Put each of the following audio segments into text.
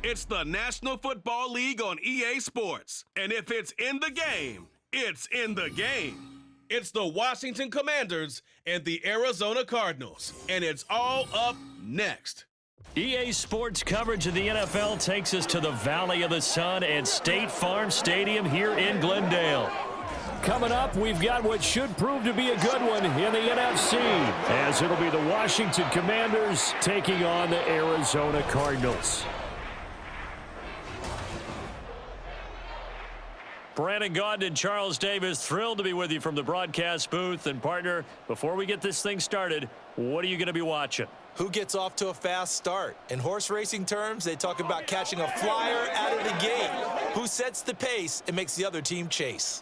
It's the National Football League on EA Sports. And if it's in the game, it's in the game. It's the Washington Commanders and the Arizona Cardinals. And it's all up next. EA Sports coverage of the NFL takes us to the Valley of the Sun at State Farm Stadium here in Glendale. Coming up, we've got what should prove to be a good one in the NFC, as it'll be the Washington Commanders taking on the Arizona Cardinals. Brandon Gaudin and Charles Davis, thrilled to be with you from the broadcast booth. And partner, before we get this thing started, what are you going to be watching? Who gets off to a fast start? In horse racing terms, they talk about catching a flyer out of the gate. Who sets the pace and makes the other team chase?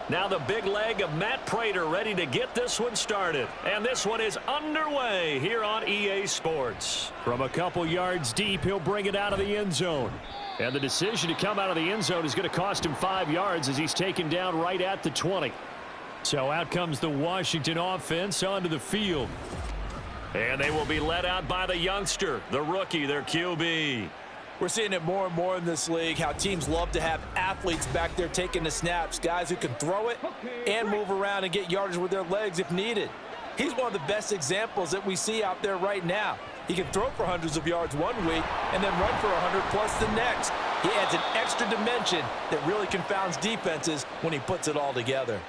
Now the big leg of Matt Prater ready to get this one started. And this one is underway here on EA Sports. From a couple yards deep, he'll bring it out of the end zone. And the decision to come out of the end zone is going to cost him 5 yards as he's taken down right at the 20. So out comes the Washington offense onto the field. And they will be led out by the youngster, the rookie, their QB. We're seeing it more and more in this league, how teams love to have athletes back there taking the snaps, guys who can throw it and move around and get yardage with their legs if needed. He's one of the best examples that we see out there right now. He can throw for hundreds of yards one week and then run for 100 plus the next. He adds an extra dimension that really confounds defenses when he puts it all together.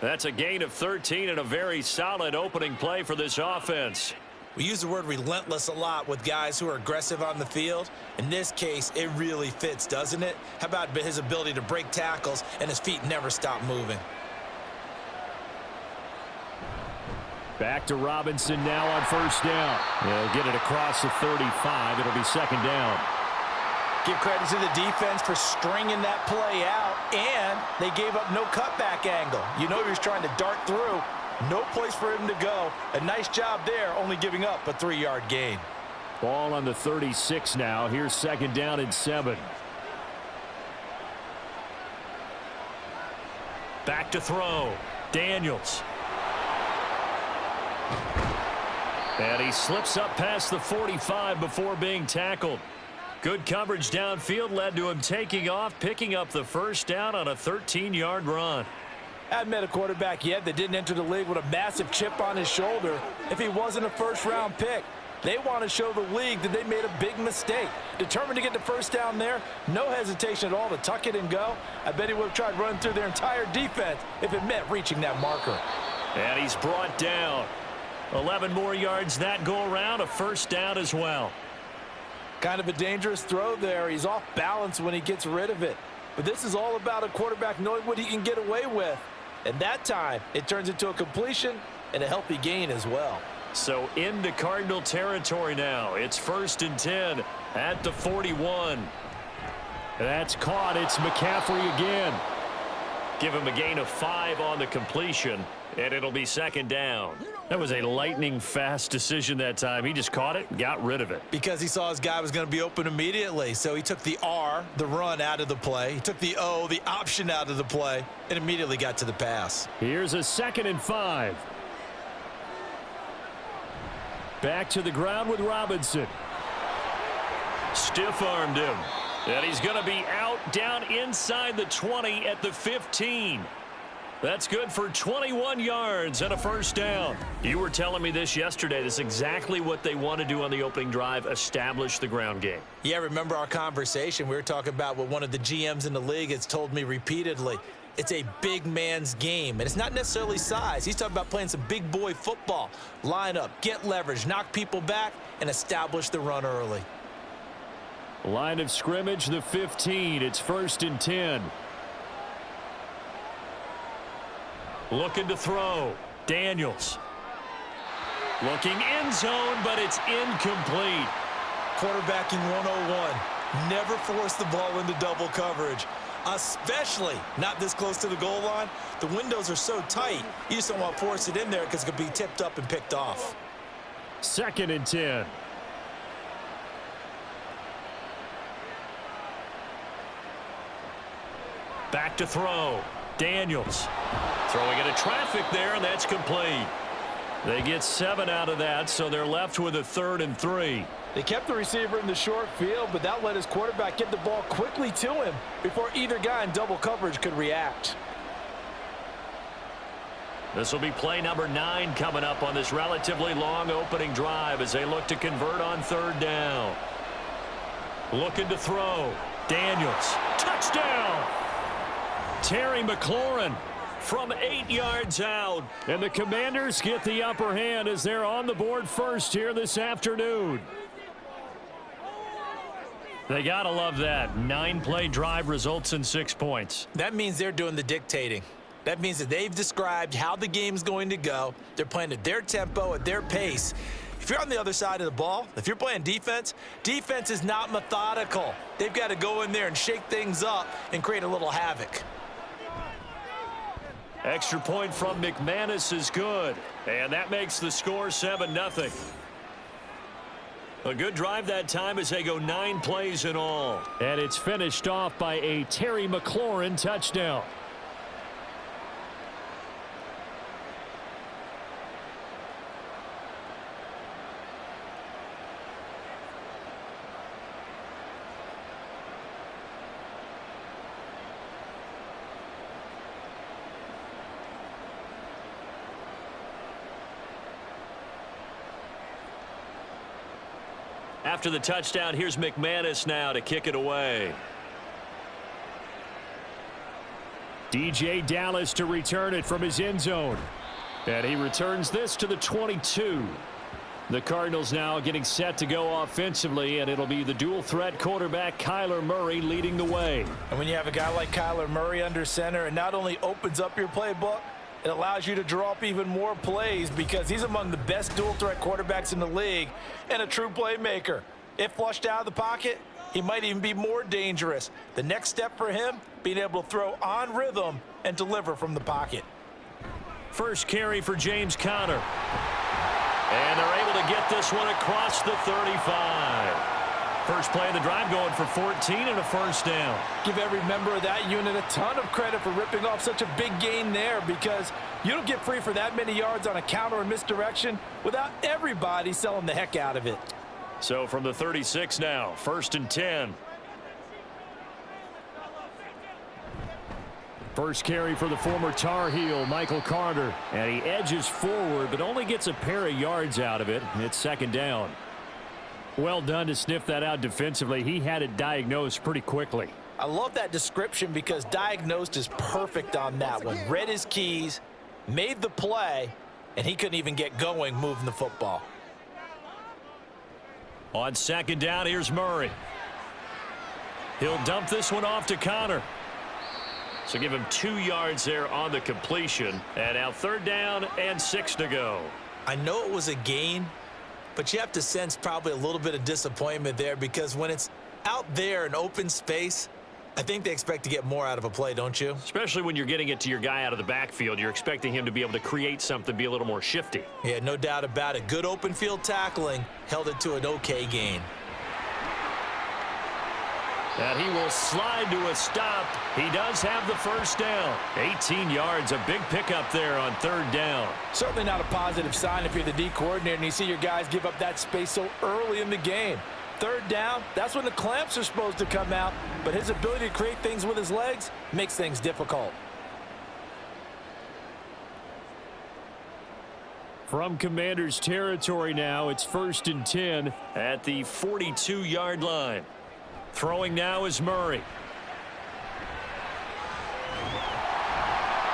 That's a gain of 13 and a very solid opening play for this offense. We use the word relentless a lot with guys who are aggressive on the field. In this case, it really fits, doesn't it? How about his ability to break tackles and his feet never stop moving? Back to Robinson now on first down. They'll get it across the 35. It'll be second down. Give credit to the defense for stringing that play out, and they gave up no cutback angle. You know he was trying to dart through. No place for him to go. A nice job there, only giving up a 3-yard gain. Ball on the 36 now. Here's second down and 7. Back to throw. Daniels. And he slips up past the 45 before being tackled. Good coverage downfield led to him taking off, picking up the first down on a 13-yard run. I haven't met a quarterback yet that didn't enter the league with a massive chip on his shoulder if he wasn't a first-round pick. They want to show the league that they made a big mistake. Determined to get the first down there, no hesitation at all to tuck it and go. I bet he would have tried running through their entire defense if it meant reaching that marker. And he's brought down. 11 more yards that go around, a first down as well. Kind of a dangerous throw there. He's off balance when he gets rid of it. But this is all about a quarterback knowing what he can get away with. And that time, it turns into a completion and a healthy gain as well. So into Cardinal territory now. It's 1st and 10 at the 41. That's caught. It's McCaffrey again. Give him a gain of 5 on the completion, and it'll be second down. That was a lightning-fast decision that time. He just caught it and got rid of it. Because he saw his guy was going to be open immediately. So he took the R, the run, out of the play. He took the O, the option, out of the play, and immediately got to the pass. Here's a 2nd and 5. Back to the ground with Robinson. Stiff-armed him. And he's going to be out down inside the 20 at the 15. That's good for 21 yards and a first down. You were telling me this yesterday. This is exactly what they want to do on the opening drive, establish the ground game. Yeah, remember our conversation. We were talking about what one of the GMs in the league has told me repeatedly. it's a big man's game, and it's not necessarily size. He's talking about playing some big boy football. Line up, get leverage, knock people back, and establish the run early. Line of scrimmage, the 15. It's 1st and 10. Looking to throw. Daniels. Looking end zone, but it's incomplete. Quarterbacking 101. Never force the ball into double coverage, especially not this close to the goal line. The windows are so tight, you just don't want to force it in there because it could be tipped up and picked off. 2nd and 10. Back to throw. Daniels. Throwing into traffic there, and that's complete. They get 7 out of that, so they're left with a 3rd and 3. They kept the receiver in the short field, but that let his quarterback get the ball quickly to him before either guy in double coverage could react. This will be play number 9 coming up on this relatively long opening drive as they look to convert on 3rd down. Looking to throw. Daniels. Touchdown! Terry McLaurin from 8 yards out. And the Commanders get the upper hand as they're on the board first here this afternoon. They got to love that. 9-play drive results in 6 points. That means they're doing the dictating. That means that they've described how the game's going to go. They're playing at their tempo, at their pace. If you're on the other side of the ball, if you're playing defense, defense is not methodical. They've got to go in there and shake things up and create a little havoc. Extra point from McManus is good, and that makes the score 7-0. A good drive that time as they go 9 plays in all. And it's finished off by a Terry McLaurin touchdown. After the touchdown, here's McManus now to kick it away. DJ Dallas to return it from his end zone. And he returns this to the 22. The Cardinals now getting set to go offensively, and it'll be the dual-threat quarterback Kyler Murray leading the way. And when you have a guy like Kyler Murray under center, it not only opens up your playbook, it allows you to draw up even more plays because he's among the best dual-threat quarterbacks in the league and a true playmaker. If flushed out of the pocket, he might even be more dangerous. The next step for him, being able to throw on rhythm and deliver from the pocket. First carry for James Conner. And they're able to get this one across the 35. First play of the drive going for 14 and a first down. Give every member of that unit a ton of credit for ripping off such a big gain there because you don't get free for that many yards on a counter or misdirection without everybody selling the heck out of it. So from the 36 now, 1st and 10. First carry for the former Tar Heel, Michael Carter. And he edges forward, but only gets a pair of yards out of it. It's 2nd down. Well done to sniff that out defensively. He had it diagnosed pretty quickly. I love that description because diagnosed is perfect on that one. Read his keys, made the play, and he couldn't even get going moving the football. On 2nd down, here's Murray. He'll dump this one off to Conner. So give him 2 yards there on the completion. And now 3rd down and 6 to go. I know it was a gain, but you have to sense probably a little bit of disappointment there because when it's out there in open space, I think they expect to get more out of a play, don't you? Especially when you're getting it to your guy out of the backfield. You're expecting him to be able to create something, be a little more shifty. Yeah, no doubt about it. Good open field tackling held it to an okay gain. And he will slide to a stop. He does have the first down. 18 yards, a big pickup there on 3rd down. Certainly not a positive sign if you're the D coordinator and you see your guys give up that space so early in the game. 3rd down, that's when the clamps are supposed to come out, but his ability to create things with his legs makes things difficult. From Commanders territory now, it's 1st and 10 at the 42-yard line. Throwing now is Murray.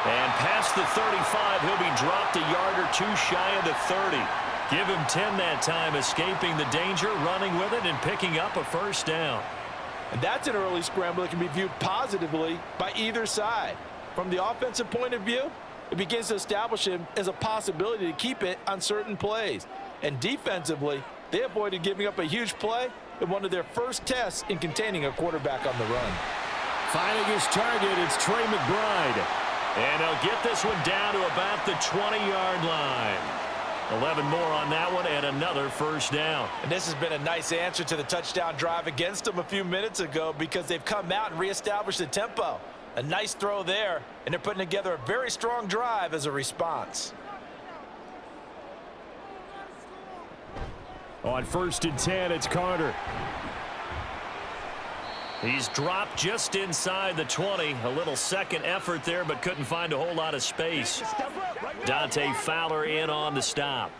And past the 35, he'll be dropped a yard or two shy of the 30. Give him 10 that time, escaping the danger, running with it, and picking up a first down. And that's an early scramble that can be viewed positively by either side. From the offensive point of view, it begins to establish him as a possibility to keep it on certain plays. And defensively, they avoided giving up a huge play in one of their first tests in containing a quarterback on the run. Finding his target, it's Trey McBride. And he'll get this one down to about the 20-yard line. 11 more on that one and another first down. And this has been a nice answer to the touchdown drive against them a few minutes ago because they've come out and reestablished the tempo. A nice throw there, and they're putting together a very strong drive as a response. On 1st and 10, it's Carter. He's dropped just inside the 20. A little second effort there, but couldn't find a whole lot of space. Dante Fowler in on the stop.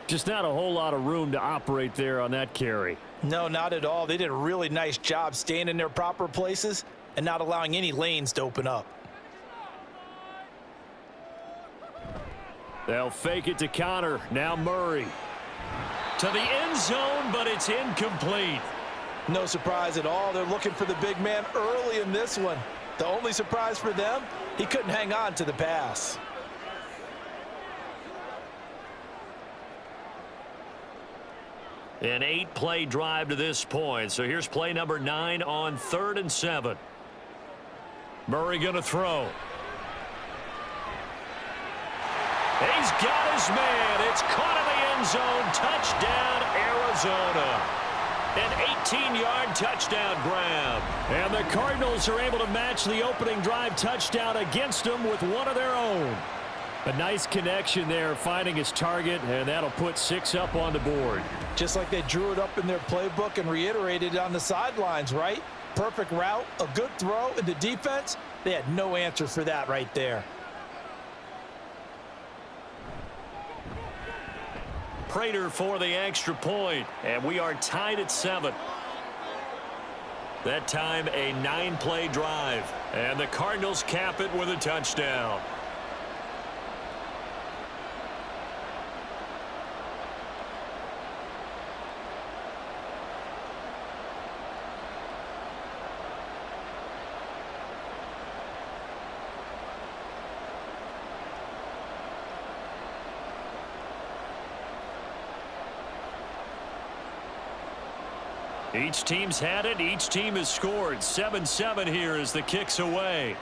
Just not a whole lot of room to operate there on that carry. No, not at all. They did a really nice job staying in their proper places and not allowing any lanes to open up. They'll fake it to Connor. Now Murray. To the end zone, but it's incomplete. No surprise at all. They're looking for the big man early in this one. The only surprise for them, he couldn't hang on to the pass. An 8-play drive to this point. So here's play number 9 on 3rd and 7. Murray going to throw. He's got his man. It's caught in the end zone. Touchdown, Arizona. An 18-yard touchdown grab. And the Cardinals are able to match the opening drive touchdown against them with one of their own. A nice connection there, finding his target, and that'll put 6 up on the board. Just like they drew it up in their playbook and reiterated it on the sidelines, right? Perfect route, a good throw, and the defense, they had no answer for that right there. Prater for the extra point, and we are tied at 7. That time a 9-play drive, and the Cardinals cap it with a touchdown. Each team's had it. Each team has scored. 7-7 here as the kick's away.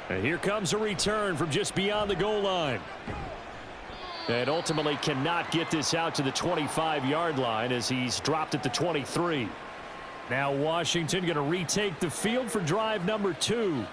And here comes a return from just beyond the goal line. And ultimately cannot get this out to the 25-yard line as he's dropped at the 23. Now Washington going to retake the field for drive number 2.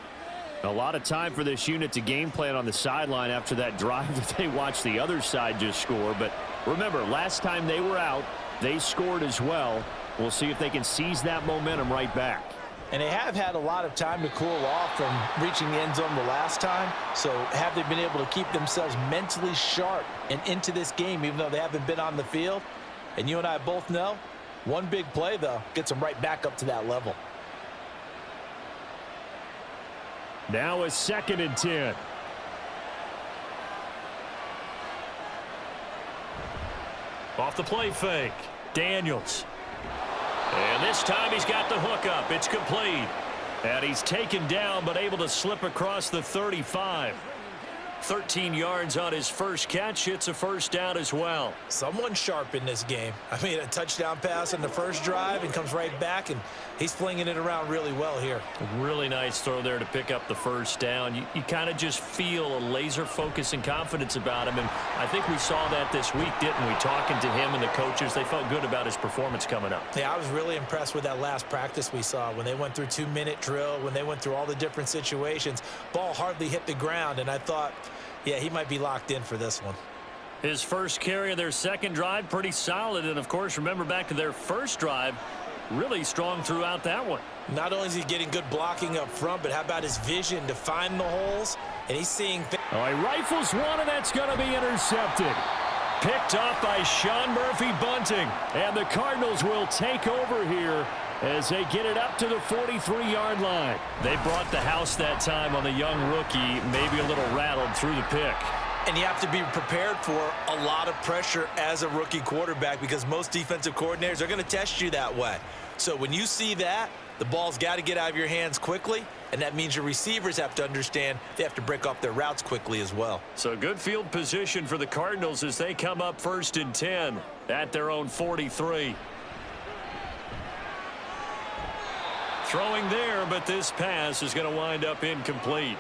A lot of time for this unit to game plan on the sideline after that drive that they watched the other side just score. But remember, last time they were out, they scored as well. We'll see if they can seize that momentum right back. And they have had a lot of time to cool off from reaching the end zone the last time. So have they been able to keep themselves mentally sharp and into this game even though they haven't been on the field? And you and I both know, one big play, though, gets them right back up to that level. Now a 2nd and 10. Off the play fake. Daniels. And this time he's got the hook up. It's complete. And he's taken down but able to slip across the 35. 13 yards on his first catch. It's a first down as well. Someone sharp in this game. I mean, a touchdown pass on the first drive and comes right back, and he's flinging it around really well here. Really nice throw there to pick up the first down. You kind of just feel a laser focus and confidence about him, and I think we saw that this week, didn't we? Talking to him and the coaches, they felt good about his performance coming up. Yeah, I was really impressed with that last practice we saw when they went through 2-minute drill, when they went through all the different situations. Ball hardly hit the ground, and I thought, yeah, he might be locked in for this one. His first carry of their second drive, pretty solid. And, of course, remember back to their first drive, really strong throughout that one. Not only is he getting good blocking up front, but how about his vision to find the holes? And he's seeing things. Oh, he rifles one, and that's going to be intercepted. Picked up by Sean Murphy-Bunting. And the Cardinals will take over here as they get it up to the 43-yard line. They brought the house that time on the young rookie, maybe a little rattled through the pick. And you have to be prepared for a lot of pressure as a rookie quarterback because most defensive coordinators are going to test you that way. So when you see that, the ball's got to get out of your hands quickly, and that means your receivers have to understand they have to break off their routes quickly as well. So good field position for the Cardinals as they come up 1st and 10 at their own 43. Throwing there, but this pass is going to wind up incomplete.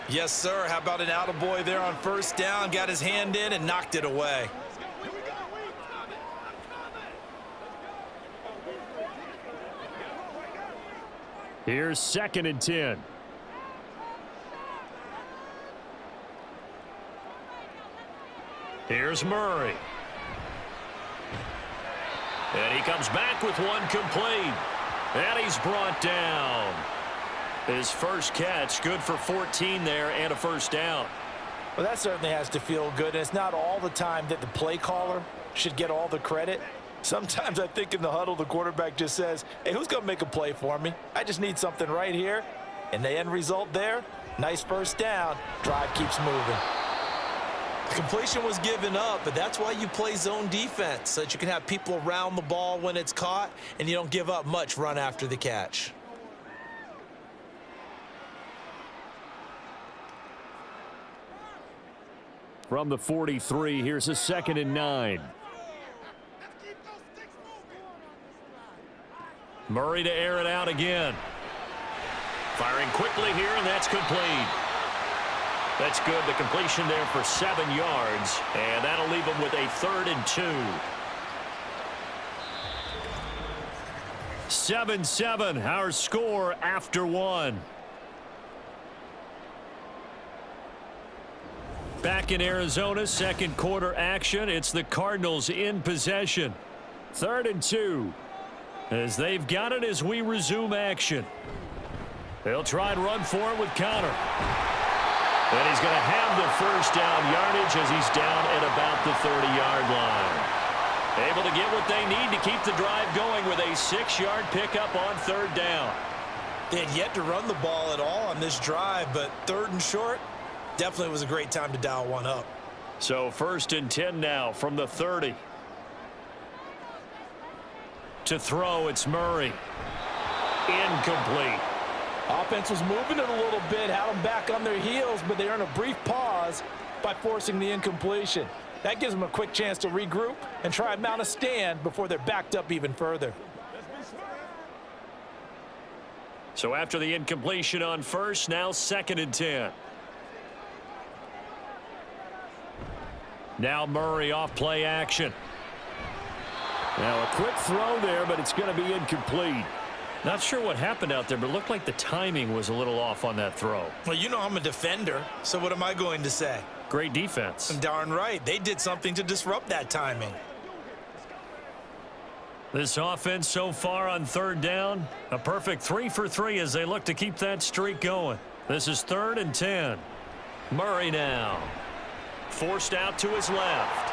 Yes, sir. How about an attaboy there on 1st down? Got his hand in and knocked it away. Here's 2nd and 10. Here's Murray. And he comes back with one complete. And he's brought down. His first catch, good for 14 there and a 1st down. Well, that certainly has to feel good. And it's not all the time that the play caller should get all the credit. Sometimes I think in the huddle, the quarterback just says, hey, who's going to make a play for me? I just need something right here. And the end result there, nice 1st down. Drive keeps moving. Completion was given up, but that's why you play zone defense, so that you can have people around the ball when it's caught, and you don't give up much run after the catch. From the 43, here's a 2nd and 9. Murray to air it out again. Firing quickly here, and that's complete. That's good. The completion there for 7 yards, and that'll leave them with a 3rd and 2. 7-7, our score after 1. Back in Arizona, 2nd quarter action. It's the Cardinals in possession. 3rd and 2. As they've got it as we resume action. They'll try and run for it with Connor. And he's going to have the 1st down yardage as he's down at about the 30-yard line. Able to get what they need to keep the drive going with a 6-yard pickup on 3rd down. They had yet to run the ball at all on this drive, but 3rd and short definitely was a great time to dial one up. So 1st and 10 now from the 30. To throw, it's Murray. Incomplete. Offense was moving it a little bit, had them back on their heels, but they earn a brief pause by forcing the incompletion. That gives them a quick chance to regroup and try and mount a stand before they're backed up even further. So after the incompletion on 1st, now 2nd and 10. Now Murray off play action. Now a quick throw there, but it's going to be incomplete. Not sure what happened out there, but it looked like the timing was a little off on that throw. Well, you know I'm a defender, so what am I going to say? Great defense. Darn right. They did something to disrupt that timing. This offense so far on 3rd down, a perfect 3 for 3 as they look to keep that streak going. This is 3rd and 10. Murray now. Forced out to his left.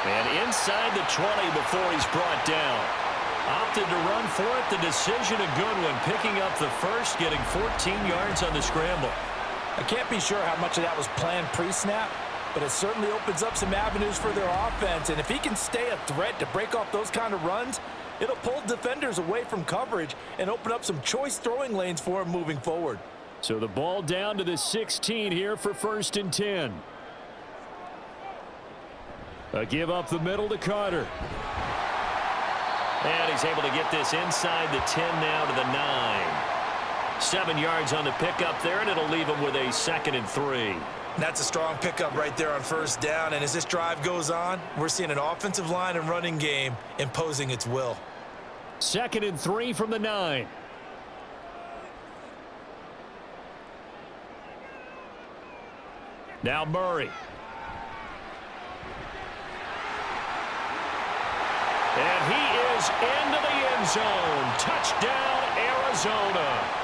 And inside the 20 before he's brought down. Opted to run for it. The decision a good one. Picking up the 1st, getting 14 yards on the scramble. I can't be sure how much of that was planned pre-snap, but it certainly opens up some avenues for their offense. And if he can stay a threat to break off those kind of runs, it'll pull defenders away from coverage and open up some choice throwing lanes for him moving forward. So the ball down to the 16 here for 1st and 10. A give up the middle to Carter. And he's able to get this inside the 10 now to the 9. 7 yards on the pickup there, and it'll leave him with a 2nd and 3. That's a strong pickup right there on 1st down. And as this drive goes on, we're seeing an offensive line and running game imposing its will. 2nd and 3 from the 9. Now Murray. And he is into the end zone. Touchdown, Arizona.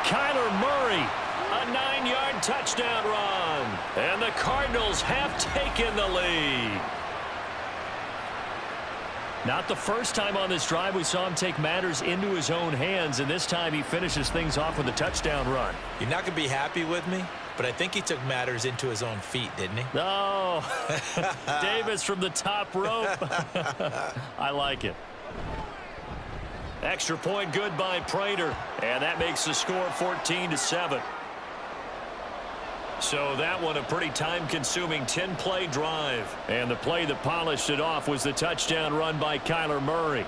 Kyler Murray, a 9-yard touchdown run. And the Cardinals have taken the lead. Not the first time on this drive we saw him take matters into his own hands, and this time he finishes things off with a touchdown run. You're not going to be happy with me, but I think he took matters into his own feet, didn't he? No. Davis from the top rope. I like it. Extra point good by Prater, and that makes the score 14-7. So that one a pretty time-consuming 10-play drive. And the play that polished it off was the touchdown run by Kyler Murray.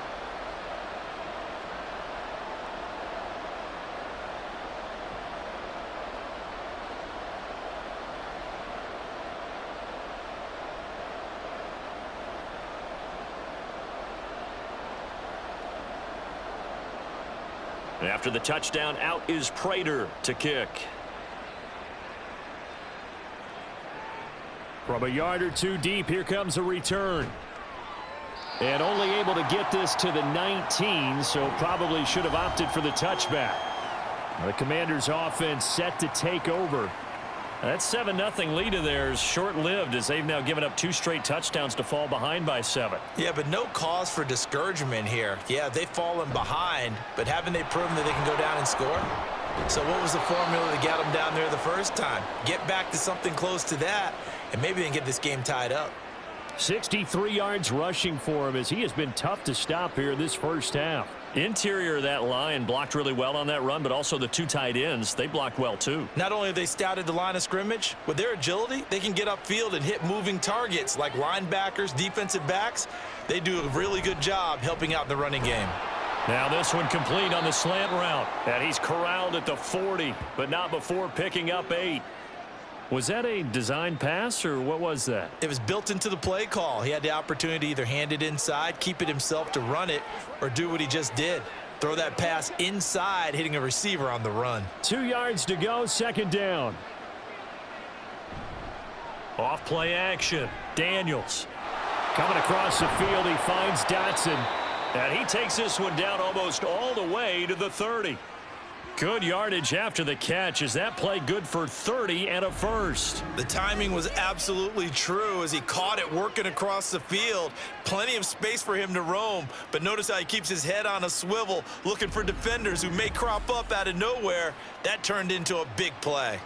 After the touchdown, out is Prater to kick. From a yard or two deep, here comes a return. And only able to get this to the 19, so probably should have opted for the touchback. The Commanders' offense set to take over. That 7-0 lead of theirs short-lived as they've now given up 2 straight touchdowns to fall behind by 7. Yeah, but no cause for discouragement here. Yeah, they've fallen behind, but haven't they proven that they can go down and score? So what was the formula that got them down there the first time? Get back to something close to that, and maybe they can get this game tied up. 63 yards rushing for him as he has been tough to stop here this first half. Interior of that line blocked really well on that run, but also the 2 tight ends, they blocked well too. Not only have they scouted the line of scrimmage, with their agility, they can get upfield and hit moving targets like linebackers, defensive backs. They do a really good job helping out the running game. Now this one complete on the slant route, and he's corralled at the 40, but not before picking up 8. Was that a design pass, or what was that? It was built into the play call. He had the opportunity to either hand it inside, keep it himself to run it, or do what he just did. Throw that pass inside, hitting a receiver on the run. 2 yards to go, second down. Off play action. Daniels. Coming across the field, he finds Dotson. And he takes this one down almost all the way to the 30. Good yardage after the catch. Is that play good for 30 and a first? The timing was absolutely true as he caught it working across the field. Plenty of space for him to roam, but notice how he keeps his head on a swivel looking for defenders who may crop up out of nowhere. That turned into a big play.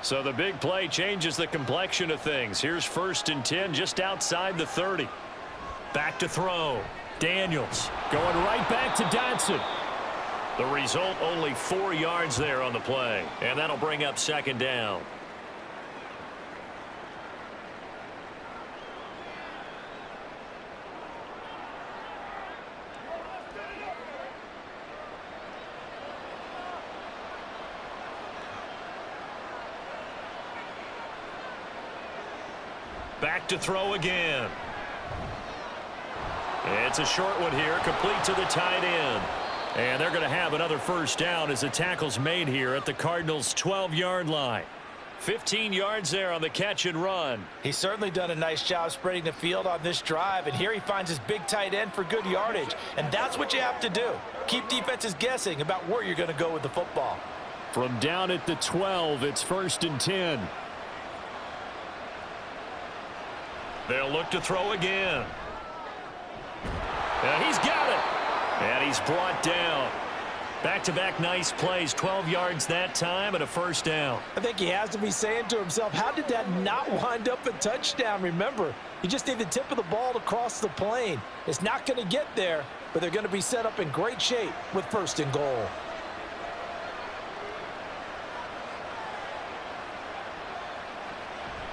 So the big play changes the complexion of things. Here's 1st and 10 just outside the 30. Back to throw. Daniels going right back to Dotson. The result, only 4 yards there on the play, and that'll bring up second down. Back to throw again. It's a short one here, complete to the tight end. And they're going to have another first down as the tackle's made here at the Cardinals' 12-yard line. 15 yards there on the catch and run. He's certainly done a nice job spreading the field on this drive, and here he finds his big tight end for good yardage. And that's what you have to do. Keep defenses guessing about where you're going to go with the football. From down at the 12, it's 1st and 10. They'll look to throw again. And he's got it. And he's brought down. Back-to-back nice plays. 12 yards that time and a first down. I think he has to be saying to himself, how did that not wind up a touchdown? Remember, you just need the tip of the ball to cross the plane. It's not going to get there, but they're going to be set up in great shape with 1st and goal.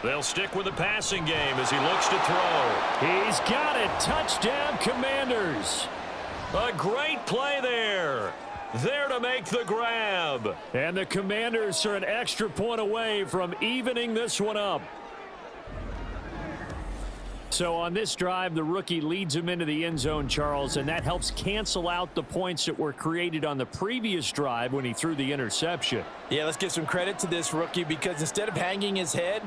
They'll stick with the passing game as he looks to throw. He's got it. Touchdown, Commanders. A great play there. There to make the grab. And the Commanders are an extra point away from evening this one up. So on this drive, the rookie leads him into the end zone, Charles, and that helps cancel out the points that were created on the previous drive when he threw the interception. Yeah, let's give some credit to this rookie because instead of hanging his head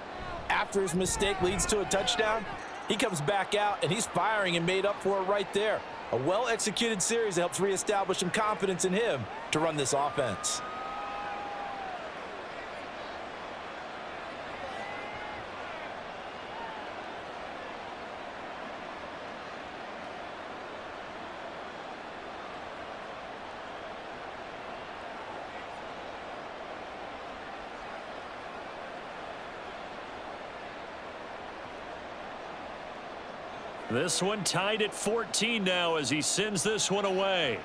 after his mistake leads to a touchdown, he comes back out and he's firing and made up for it right there. A well-executed series that helps reestablish some confidence in him to run this offense. This one tied at 14 now as he sends this one away.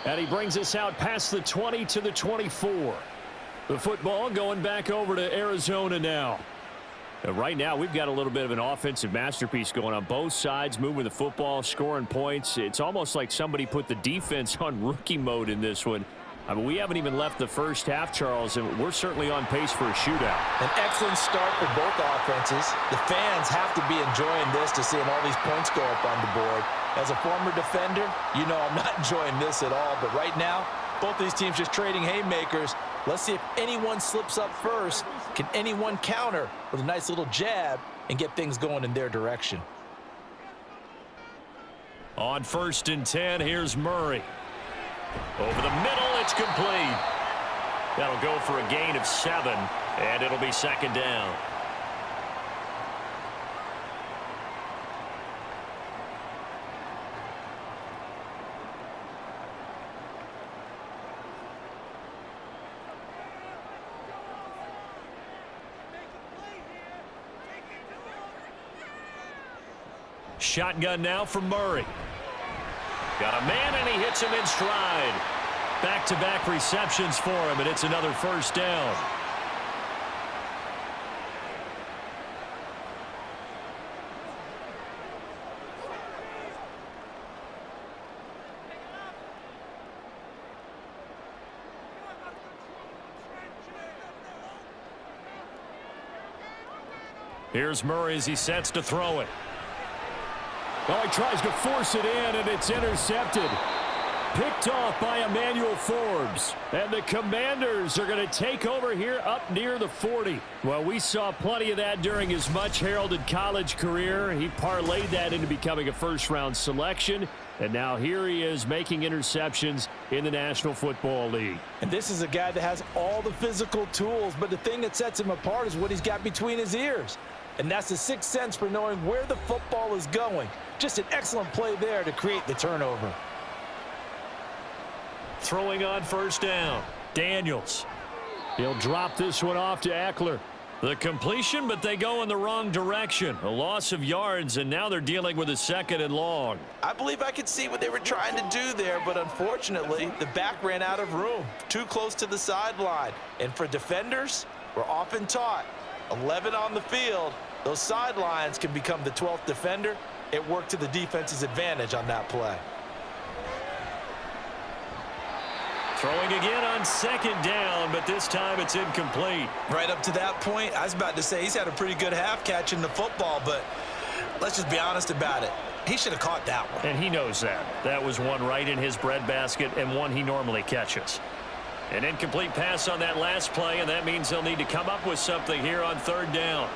And he brings us out past the 20 to the 24. The football going back over to Arizona now. Right now, we've got a little bit of an offensive masterpiece going on both sides, moving the football, scoring points. It's almost like somebody put the defense on rookie mode in this one. I mean, we haven't even left the first half, Charles, and we're certainly on pace for a shootout. An excellent start for both offenses. The fans have to be enjoying this to seeing all these points go up on the board. As a former defender, you know I'm not enjoying this at all, but right now, both these teams just trading haymakers. Let's see if anyone slips up first. Can anyone counter with a nice little jab and get things going in their direction? On 1st and 10, here's Murray. Over the middle, it's complete. That'll go for a gain of 7, and it'll be 2nd down. Shotgun now from Murray. Got a man, and he hits him in stride. Back-to-back receptions for him, and it's another 1st down. Here's Murray as he sets to throw it. Oh, he tries to force it in, and it's intercepted. Picked off by Emmanuel Forbes. And the Commanders are going to take over here up near the 40. Well, we saw plenty of that during his much-heralded college career. He parlayed that into becoming a first-round selection. And now here he is making interceptions in the National Football League. And this is a guy that has all the physical tools, but the thing that sets him apart is what he's got between his ears. And that's the sixth sense for knowing where the football is going. Just an excellent play there to create the turnover. Throwing on 1st down. Daniels. He'll drop this one off to Eckler. The completion, but they go in the wrong direction. A loss of yards, and now they're dealing with a 2nd and long. I believe I could see what they were trying to do there, but unfortunately, the back ran out of room. Too close to the sideline. And for defenders, we're often taught 11 on the field, those sidelines can become the 12th defender. It worked to the defense's advantage on that play. Throwing again on 2nd down, but this time it's incomplete. Right up to that point, I was about to say he's had a pretty good half catching the football, but let's just be honest about it. He should have caught that one. And he knows that. That was one right in his breadbasket and one he normally catches. An incomplete pass on that last play, and that means they'll need to come up with something here on 3rd down.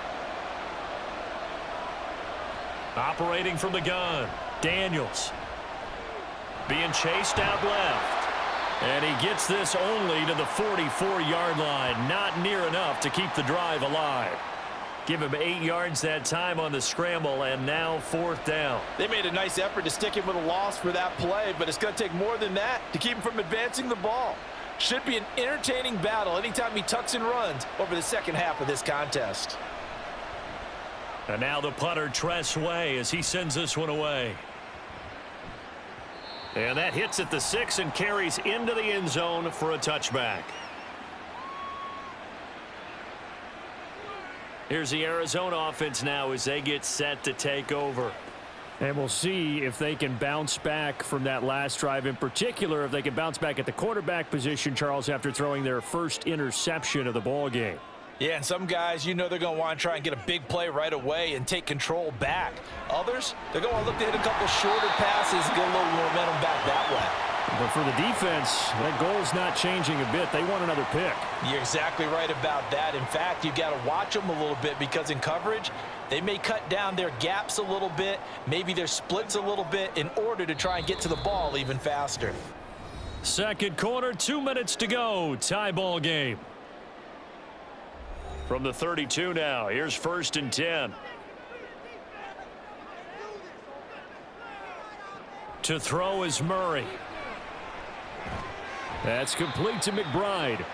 Operating from the gun, Daniels. Being chased out left. And he gets this only to the 44-yard line. Not near enough to keep the drive alive. Give him 8 yards that time on the scramble, and now 4th down. They made a nice effort to stick him with a loss for that play, but it's going to take more than that to keep him from advancing the ball. Should be an entertaining battle anytime he tucks and runs over the second half of this contest. And now the punter, Tress Way, as he sends this one away. And that hits at the 6 and carries into the end zone for a touchback. Here's the Arizona offense now as they get set to take over. And we'll see if they can bounce back from that last drive. In particular, if they can bounce back at the quarterback position, Charles, after throwing their first interception of the ball game. Yeah, and some guys, you know they're going to want to try and get a big play right away and take control back. Others, they're going to look to hit a couple shorter passes and get a little momentum back that way. But for the defense, that goal's not changing a bit. They want another pick. You're exactly right about that. In fact, you've got to watch them a little bit because in coverage, they may cut down their gaps a little bit, maybe their splits a little bit in order to try and get to the ball even faster. Second quarter, 2 minutes to go. Tie ball game. From the 32 now, here's 1st and 10. To throw is Murray. That's complete to McBride.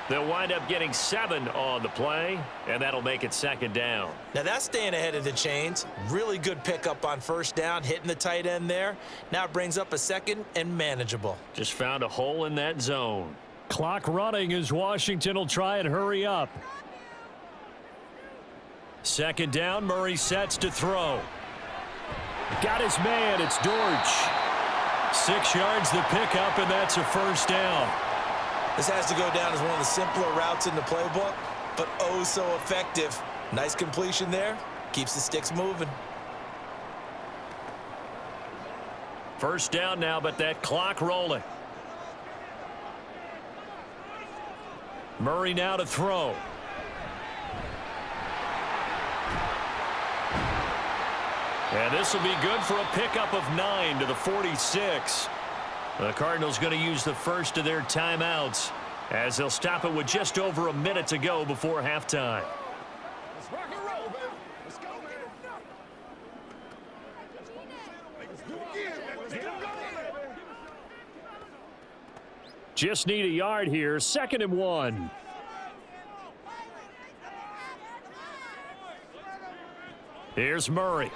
They'll wind up getting 7 on the play, and that'll make it 2nd down. Now that's staying ahead of the chains. Really good pickup on 1st down, hitting the tight end there. Now it brings up a 2nd and manageable. Just found a hole in that zone. Clock running as Washington will try and hurry up. 2nd down, Murray sets to throw. Got his man, it's Dortch. 6 yards the pickup, and that's a 1st down. This has to go down as one of the simpler routes in the playbook, but oh so effective. Nice completion there. Keeps the sticks moving. 1st down now, but that clock rolling. Murray now to throw. And this will be good for a pickup of 9 to the 46. The Cardinals going to use the first of their timeouts as they'll stop it with just over a minute to go before halftime. Let's rock and roll, baby. Let's go, baby. Let's do it again, baby. Let's go, baby. Just need a yard here. 2nd and 1. Here's Murray.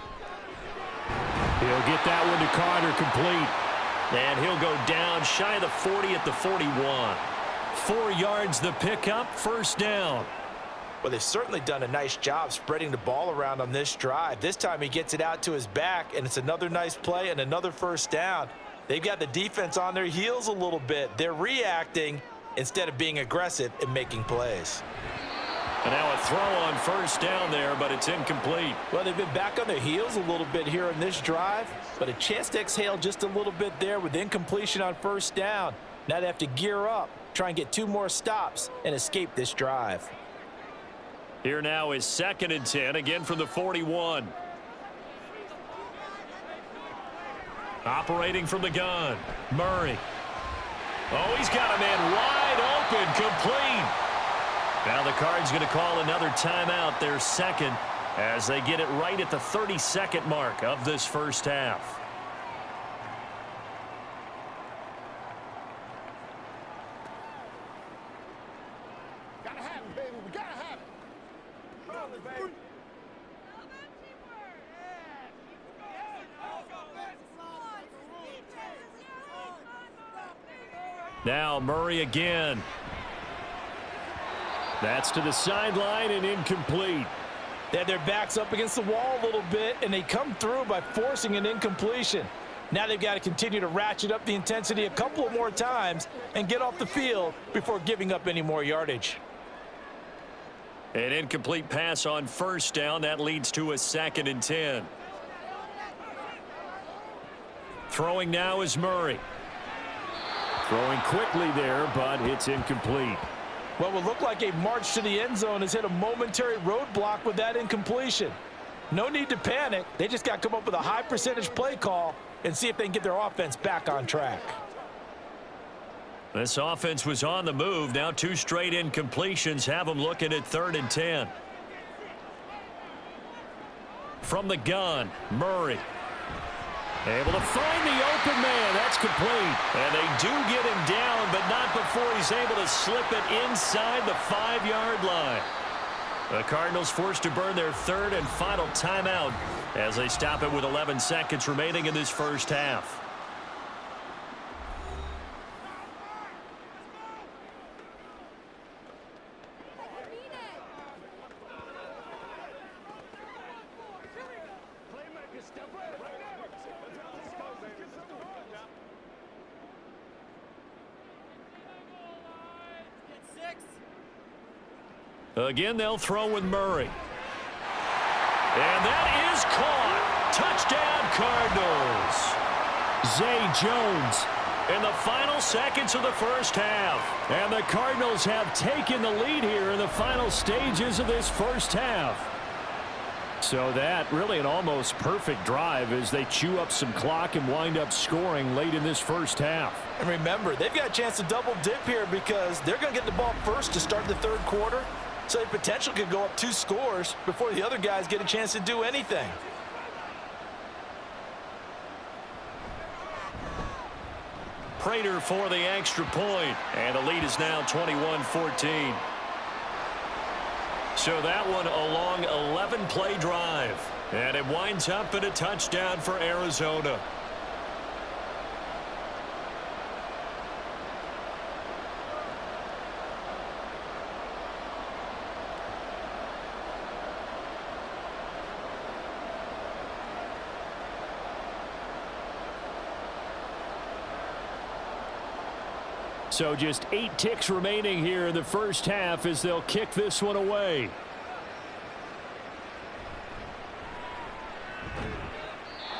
He'll get that one to Carter complete. And he'll go down shy of the 40 at the 41. 4 yards the pickup, 1st down. Well, they've certainly done a nice job spreading the ball around on this drive. This time he gets it out to his back, and it's another nice play and another 1st down. They've got the defense on their heels a little bit. They're reacting instead of being aggressive and making plays. And now a throw on 1st down there, but it's incomplete. Well, they've been back on their heels a little bit here in this drive, but a chance to exhale just a little bit there with incompletion on 1st down. Now they have to gear up, try and get 2 more stops, and escape this drive. Here now is 2nd and 10, again from the 41. Operating from the gun, Murray. Oh, he's got a man wide open, complete. Now the Cards going to call another timeout, their 2nd, as they get it right at the 32nd mark of this 1st half. Gotta have it, baby. We gotta have it. Come on, baby. Now Murray again. That's to the sideline and incomplete. They had their backs up against the wall a little bit, and they come through by forcing an incompletion. Now they've got to continue to ratchet up the intensity a couple of more times and get off the field before giving up any more yardage. An incomplete pass on 1st down. That leads to a 2nd and 10. Throwing now is Murray. Throwing quickly there, but it's incomplete. What would look like a march to the end zone has hit a momentary roadblock with that incompletion. No need to panic. They just got to come up with a high percentage play call and see if they can get their offense back on track. This offense was on the move. Now 2 straight incompletions have them looking at 3rd and 10. From the gun, Murray. Able to find the open man. That's complete. And they do get him down, but not before he's able to slip it inside the 5-yard line. The Cardinals forced to burn their 3rd and final timeout as they stop it with 11 seconds remaining in this 1st half. Again, they'll throw with Murray. And that is caught. Touchdown, Cardinals. Zay Jones in the final seconds of the 1st half. And the Cardinals have taken the lead here in the final stages of this 1st half. So that really an almost perfect drive as they chew up some clock and wind up scoring late in this 1st half. And remember, they've got a chance to double dip here because they're going to get the ball first to start the 3rd quarter. So the potential could go up 2 scores before the other guys get a chance to do anything. Prater for the extra point. And the lead is now 21-14. So that one a long 11-play drive. And it winds up in a touchdown for Arizona. So just 8 ticks remaining here in the first half as they'll kick this one away.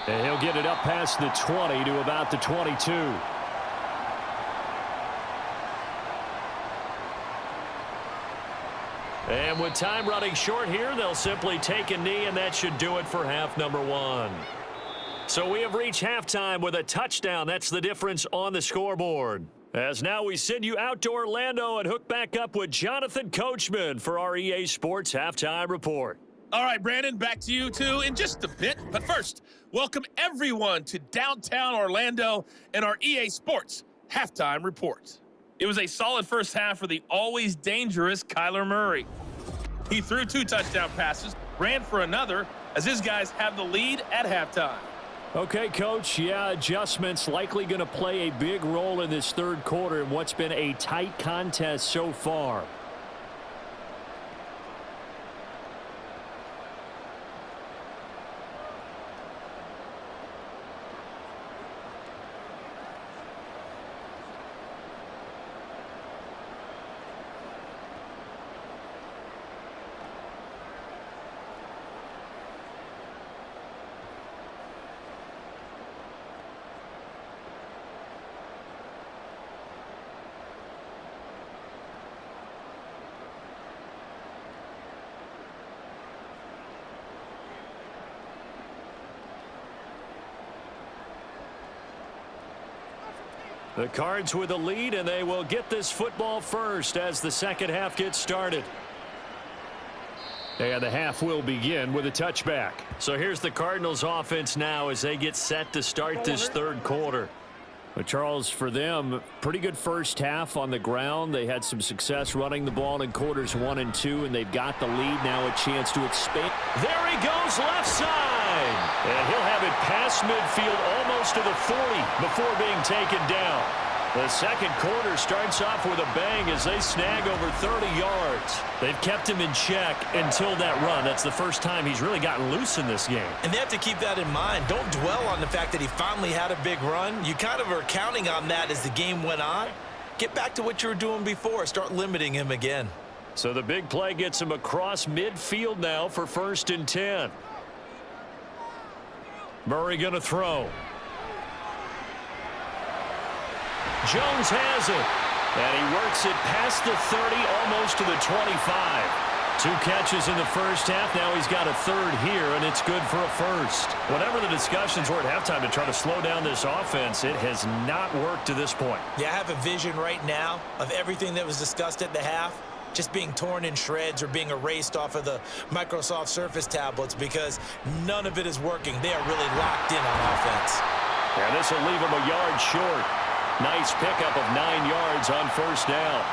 And he'll get it up past the 20 to about the 22. And with time running short here, they'll simply take a knee, and that should do it for half number 1. So we have reached halftime with a touchdown. That's the difference on the scoreboard. As now we send you out to Orlando and hook back up with Jonathan Coachman for our EA Sports Halftime Report. All right, Brandon, back to you, too, in just a bit. But first, welcome everyone to downtown Orlando and our EA Sports Halftime Report. It was a solid first half for the always dangerous Kyler Murray. He threw 2 touchdown passes, ran for another, as his guys have the lead at halftime. Okay, Coach, yeah, adjustments likely going to play a big role in this third quarter in what's been a tight contest so far. The Cards with a lead, and they will get this football first as the second half gets started. And the half will begin with a touchback. So here's the Cardinals offense now as they get set to start this third quarter. But Charles, for them, pretty good first half on the ground. They had some success running the ball in quarters 1 and 2, and they've got the lead now, a chance to expand. There he goes, left side. And he'll have it past midfield almost to the 40 before being taken down. The second quarter starts off with a bang as they snag over 30 yards. They've kept him in check until that run. That's the first time he's really gotten loose in this game. And they have to keep that in mind. Don't dwell on the fact that he finally had a big run. You kind of are counting on that as the game went on. Get back to what you were doing before. Start limiting him again. So the big play gets him across midfield now for 1st and 10. Murray going to throw. Jones has it, and he works it past the 30, almost to the 25. 2 catches in the first half. Now he's got a third here, and it's good for a first. Whatever the discussions were at halftime to try to slow down this offense, it has not worked to this point. Yeah, I have a vision right now of everything that was discussed at the half just being torn in shreds or being erased off of the Microsoft Surface tablets because none of it is working. They are really locked in on offense. And this will leave him a yard short. Nice pickup of 9 yards on first down.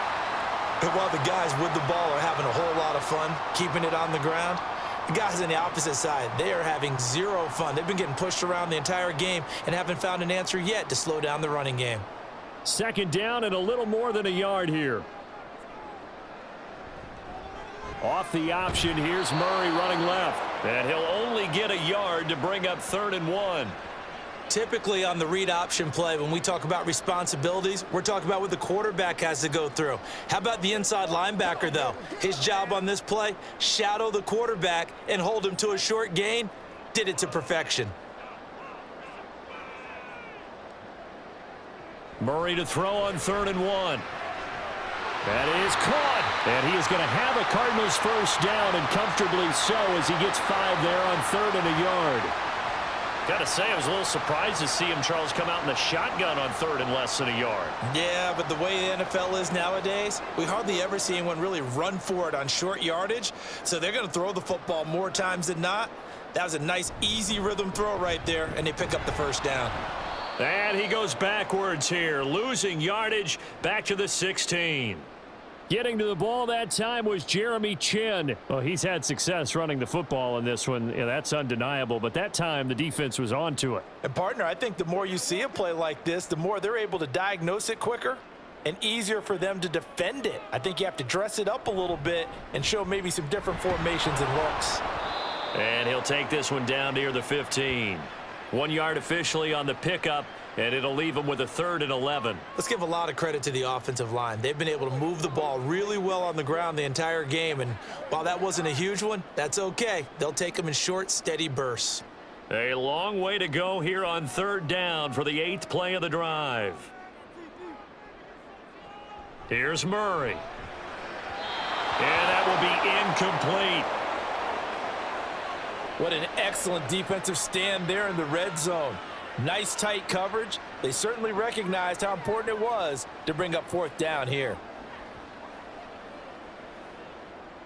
And while the guys with the ball are having a whole lot of fun keeping it on the ground, the guys on the opposite side, they are having zero fun. They've been getting pushed around the entire game and haven't found an answer yet to slow down the running game. Second down and a little more than a yard here. Off the option, here's Murray running left. And he'll only get a yard to bring up 3rd and 1. Typically on the read option play, when we talk about responsibilities, we're talking about what the quarterback has to go through. How about the inside linebacker, though? His job on this play, shadow the quarterback and hold him to a short gain. Did it to perfection. Murray to throw on 3rd and 1. That is caught. And he is going to have a Cardinals first down, and comfortably so, as he gets 5 there on 3rd and a yard. Got to say, I was a little surprised to see him, Charles, come out in the shotgun on 3rd and less than a yard. Yeah, but the way the NFL is nowadays, we hardly ever see anyone really run for it on short yardage. So they're going to throw the football more times than not. That was a nice, easy rhythm throw right there, and they pick up the first down. And he goes backwards here, losing yardage back to the 16. Getting to the ball that time was Jeremy Chin. Well, he's had success running the football in this one. Yeah, that's undeniable. But that time, the defense was on to it. And, partner, I think the more you see a play like this, the more they're able to diagnose it quicker and easier for them to defend it. I think you have to dress it up a little bit and show maybe some different formations and looks. And he'll take this one down near the 15. 1 yard officially on the pickup, and it'll leave him with a 3rd and 11. Let's give a lot of credit to the offensive line. They've been able to move the ball really well on the ground the entire game, and while that wasn't a huge one, that's okay. They'll take them in short, steady bursts. A long way to go here on 3rd down for the 8th play of the drive. Here's Murray. And that will be incomplete. What an excellent defensive stand there in the red zone. Nice tight coverage. They certainly recognized how important it was to bring up 4th down here.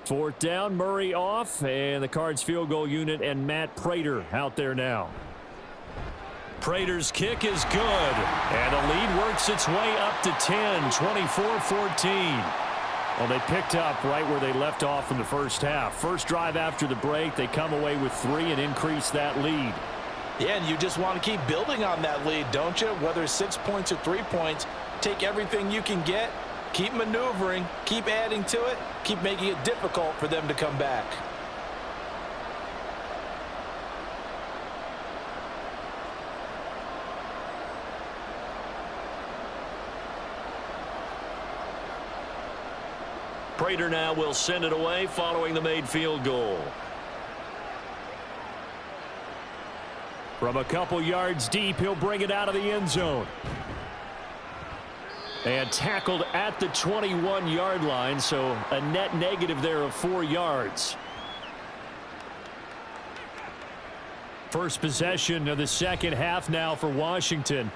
4th down, Murray off, and the Cards field goal unit and Matt Prater out there now. Prater's kick is good, and the lead works its way up to 10, 24-14. Well, they picked up right where they left off in the first half. First drive after the break, they come away with 3 and increase that lead. Yeah, and you just want to keep building on that lead, don't you? Whether it's 6 points or 3 points, take everything you can get, keep maneuvering, keep adding to it, keep making it difficult for them to come back. Prater now will send it away following the made field goal. From a couple yards deep, he'll bring it out of the end zone. And tackled at the 21-yard line, so a net negative there of 4 yards. First possession of the second half now for Washington.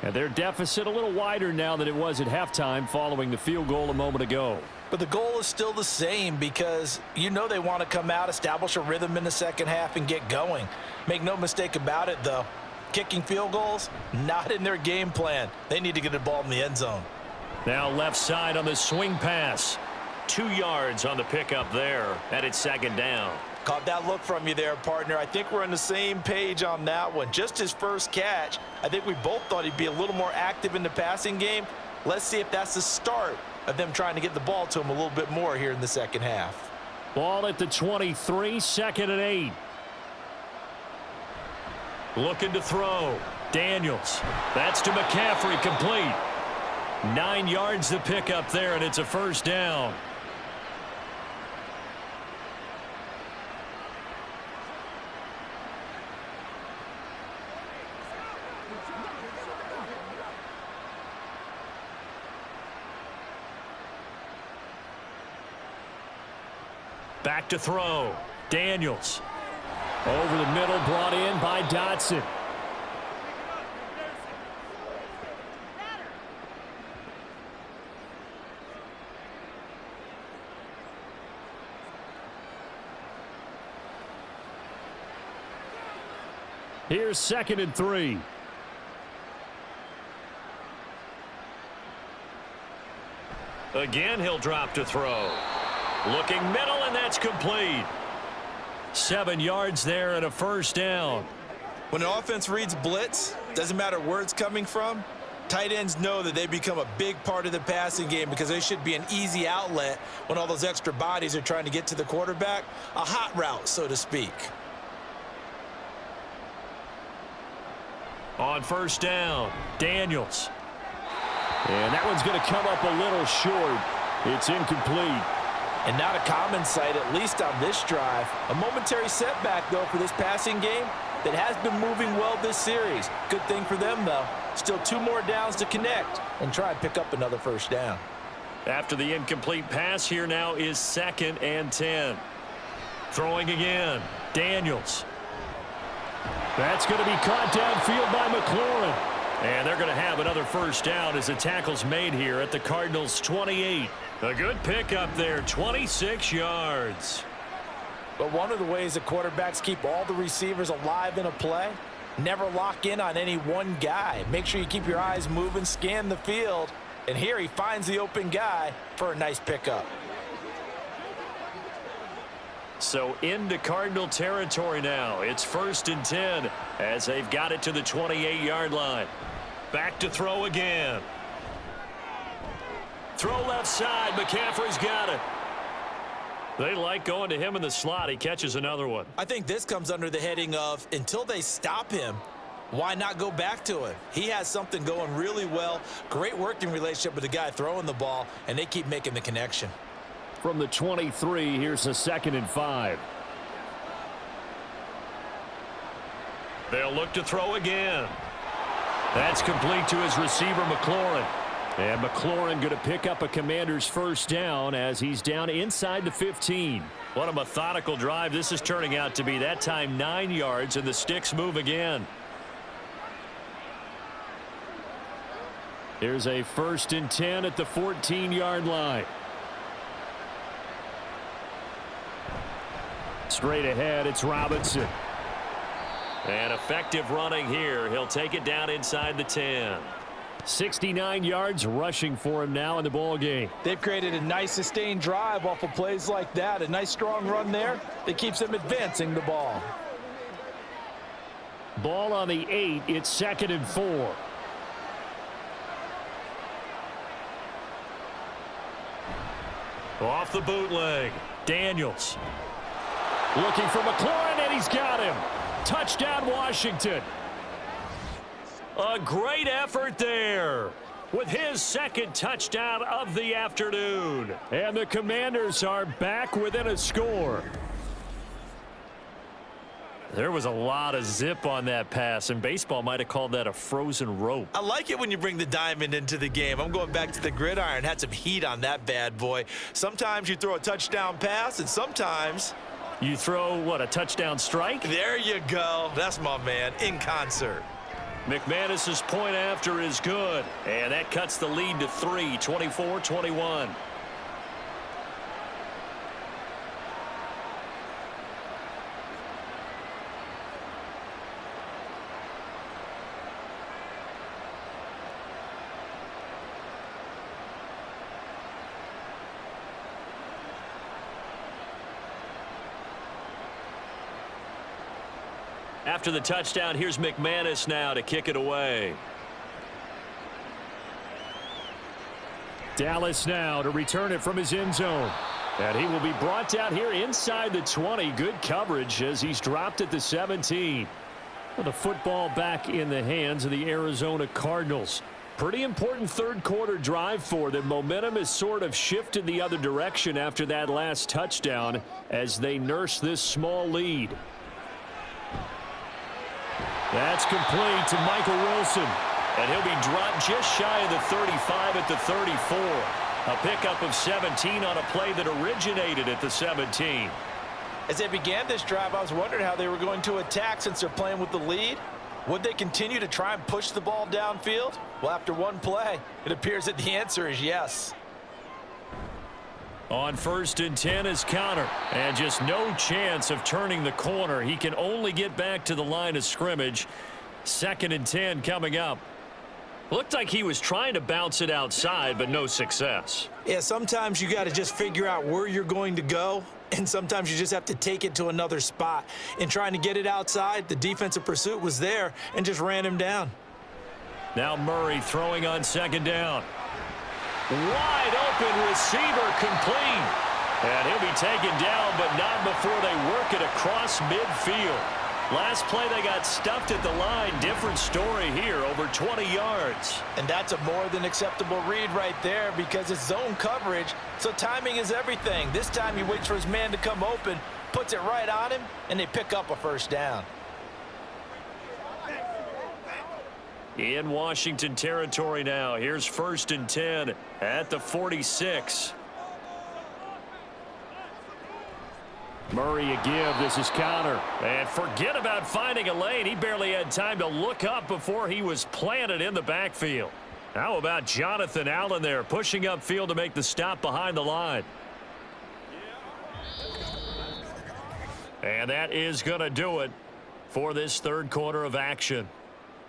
And their deficit a little wider now than it was at halftime following the field goal a moment ago. But the goal is still the same because you know they want to come out, establish a rhythm in the second half, and get going. Make no mistake about it, though. Kicking field goals, not in their game plan. They need to get the ball in the end zone. Now left side on the swing pass. 2 yards on the pickup there, and it's 2nd down. Caught that look from you there, partner. I think we're on the same page on that one. Just his first catch, I think we both thought he'd be a little more active in the passing game. Let's see if that's the start of them trying to get the ball to him a little bit more here in the second half. Ball at the 23, 2nd and 8. Looking to throw. Daniels. That's to McCaffrey, complete. 9 yards to pick up there, and it's a 1st down. Back to throw. Daniels. Over the middle, brought in by Dotson. Here's 2nd and 3. Again, he'll drop to throw. Looking middle, and that's complete. 7 yards there and a 1st down. When an offense reads blitz, doesn't matter where it's coming from, tight ends know that they become a big part of the passing game because they should be an easy outlet when all those extra bodies are trying to get to the quarterback. A hot route, so to speak. On 1st down, Daniels. And that one's going to come up a little short. It's incomplete. And not a common sight, at least on this drive. A momentary setback, though, for this passing game that has been moving well this series. Good thing for them, though. Still 2 more downs to connect and try and pick up another 1st down. After the incomplete pass, here now is 2nd and 10. Throwing again, Daniels. That's going to be caught downfield by McLaurin. And they're going to have another 1st down as the tackle's made here at the Cardinals' 28. A good pickup there, 26 yards. But one of the ways the quarterbacks keep all the receivers alive in a play Never lock in on any one guy. Make sure you keep your eyes moving, scan the field. And here he finds the open guy for a nice pickup. So into Cardinal territory now. It's 1st and 10 as they've got it to the 28-yard line. Back to throw again. Throw left side. McCaffrey's got it. They like going to him in the slot. He catches another one. I think this comes under the heading of until they stop him, why not go back to him? He has something going really well. Great working relationship with the guy throwing the ball, and they keep making the connection. From the 23, here's a 2nd and 5. They'll look to throw again. That's complete to his receiver, McLaurin. And McLaurin going to pick up a Commander's first down as he's down inside the 15. What a methodical drive this is turning out to be. That time 9 yards, and the sticks move again. Here's a 1st and 10 at the 14-yard line. Straight ahead, it's Robinson. And effective running here. He'll take it down inside the 10. 69 yards rushing for him now in the ball game. They've created a nice sustained drive off of plays like that. A nice strong run there that keeps them advancing the ball. Ball on the 8. It's 2nd and 4. Off the bootleg. Daniels. Looking for McLaurin, and he's got him. Touchdown, Washington. A great effort there with his 2nd touchdown of the afternoon. And the Commanders are back within a score. There was a lot of zip on that pass, and baseball might have called that a frozen rope. I like it when you bring the diamond into the game. I'm going back to the gridiron. Had some heat on that bad boy. Sometimes you throw a touchdown pass, and sometimes you throw, what, a touchdown strike? There you go. That's my man, in concert. McManus's point after is good, and that cuts the lead to 3, 24-21. After the touchdown, here's McManus now to kick it away. Dallas now to return it from his end zone. And he will be brought down here inside the 20. Good coverage as he's dropped at the 17. With the football back in the hands of the Arizona Cardinals. Pretty important 3rd quarter drive for them. Momentum has sort of shifted the other direction after that last touchdown as they nurse this small lead. That's complete to Michael Wilson. And he'll be dropped just shy of the 35 at the 34. A pickup of 17 on a play that originated at the 17. As they began this drive, I was wondering how they were going to attack since they're playing with the lead. Would they continue to try and push the ball downfield? Well, after one play, it appears that the answer is yes. On 1st and 10 is Connor, and just no chance of turning the corner. He can only get back to the line of scrimmage. 2nd and 10 coming up. Looked like he was trying to bounce it outside, but no success. Yeah, sometimes you got to just figure out where you're going to go, and sometimes you just have to take it to another spot. In trying to get it outside, the defensive pursuit was there and just ran him down. Now Murray throwing on 2nd down. Wide open receiver complete. And he'll be taken down, but not before they work it across midfield. Last play they got stuffed at the line. Different story here, over 20 yards. And that's a more than acceptable read right there because it's zone coverage, so timing is everything. This time he waits for his man to come open, puts it right on him, and they pick up a 1st down. In Washington territory now. Here's 1st and 10 at the 46. Murray a give. This is Connor. And forget about finding a lane. He barely had time to look up before he was planted in the backfield. How about Jonathan Allen there pushing upfield to make the stop behind the line? And that is going to do it. for this third quarter of action.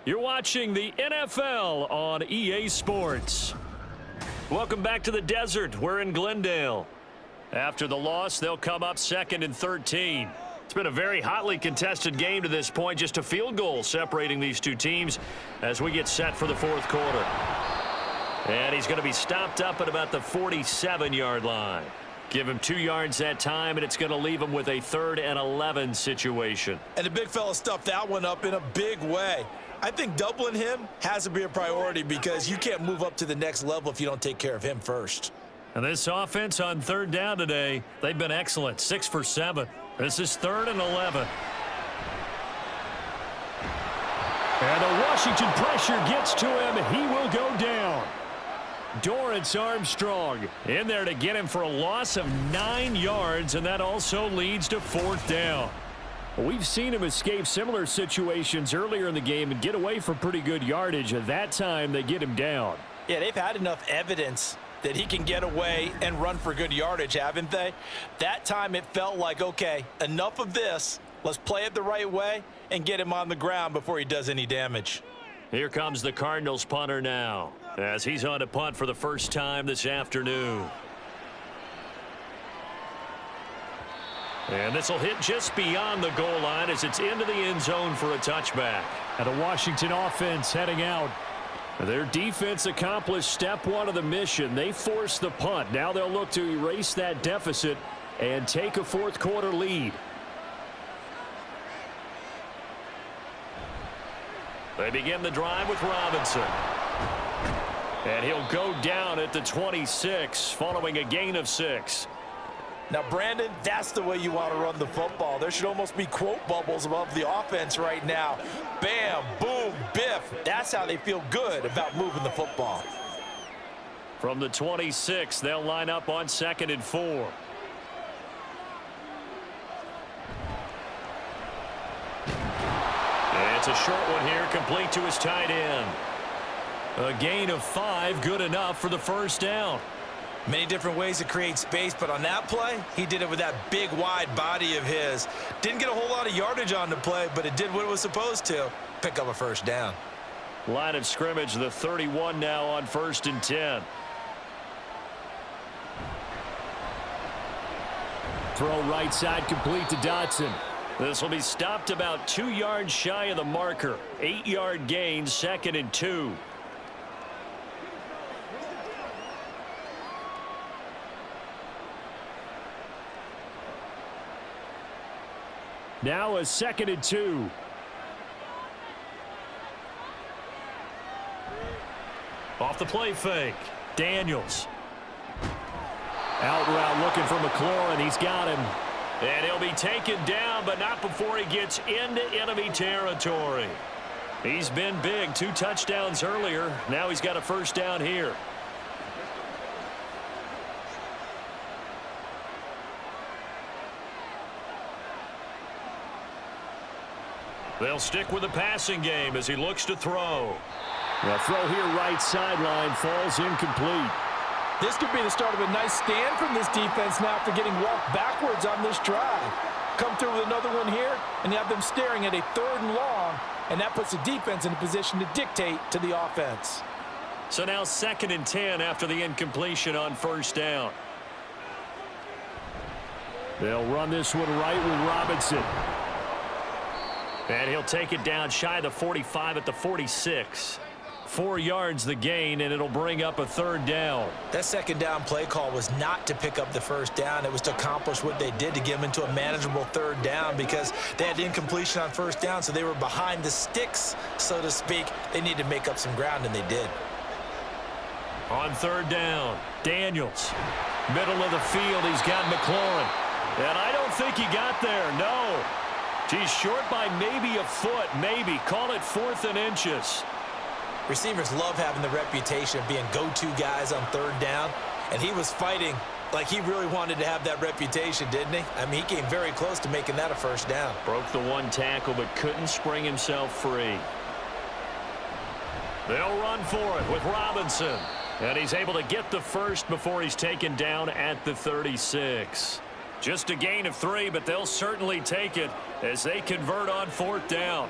You're watching the NFL on EA Sports. Welcome back to the desert. We're in Glendale. After the loss, they'll come up 2nd and 13. It's been a very hotly contested game to this point. Just a field goal separating these two teams as we get set for the fourth quarter. And he's going to be stopped up at about the 47-yard line. Give him 2 yards that time, and it's going to leave him with a 3rd and 11 situation. And the big fella stuffed that one up in a big way. I think doubling him has to be a priority because you can't move up to the next level if you don't take care of him first. And this offense on 3rd down today, they've been excellent, 6 for 7. This is 3rd and 11. And the Washington pressure gets to him. He will go down. Dorrance Armstrong in there to get him for a loss of 9 yards, and that also leads to 4th down. We've seen him escape similar situations earlier in the game and get away for pretty good yardage. At that time, they get him down. Yeah, they've had enough evidence that he can get away and run for good yardage, haven't they? That time it felt like, okay, enough of this. Let's play it the right way and get him on the ground before he does any damage. Here comes the Cardinals punter now, as he's on to punt for the first time this afternoon. And this will hit just beyond the goal line as it's into the end zone for a touchback. And a Washington offense heading out. Their defense accomplished step 1 of the mission. They forced the punt. Now they'll look to erase that deficit and take a fourth quarter lead. They begin the drive with Robinson. And he'll go down at the 26 following a gain of 6. Now, Brandon, that's the way you want to run the football. There should almost be quote bubbles above the offense right now. Bam, boom, biff. That's how they feel good about moving the football. From the 26, they'll line up on 2nd and 4. It's a short one here, complete to his tight end. A gain of 5, good enough for the first down. Many different ways to create space, but on that play, he did it with that big, wide body of his. Didn't get a whole lot of yardage on the play, but it did what it was supposed to, pick up a first down. Line of scrimmage, the 31 now on 1st and 10. Throw right side complete to Dotson. This will be stopped about 2 yards shy of the marker. 8-yard gain, 2nd and 2. Now a 2nd and 2. Off the play fake. Daniels. Out route looking for McLaurin. He's got him. And he'll be taken down, but not before he gets into enemy territory. He's been big. 2 touchdowns earlier. Now he's got a first down here. They'll stick with the passing game as he looks to throw. The throw here right sideline falls incomplete. This could be the start of a nice stand from this defense now after getting walked backwards on this drive. Come through with another one here, and you have them staring at a 3rd and long, and that puts the defense in a position to dictate to the offense. So now 2nd and 10 after the incompletion on first down. They'll run this one right with Robinson. And he'll take it down shy of the 45 at the 46. 4 yards the gain, and it'll bring up a 3rd down. That 2nd down play call was not to pick up the first down. It was to accomplish what they did to get them into a manageable 3rd down because they had incompletion on first down, so they were behind the sticks, so to speak. They needed to make up some ground, and they did. On 3rd down, Daniels. Middle of the field, he's got McLaurin. And I don't think he got there, no. He's short by maybe a foot, maybe. Call it 4th and inches. Receivers love having the reputation of being go-to guys on 3rd down, and he was fighting like he really wanted to have that reputation, didn't he? I mean, he came very close to making that a first down. Broke the 1 tackle, but couldn't spring himself free. They'll run for it with Robinson, and he's able to get the first before he's taken down at the 36. Just a gain of 3, but they'll certainly take it as they convert on 4th down.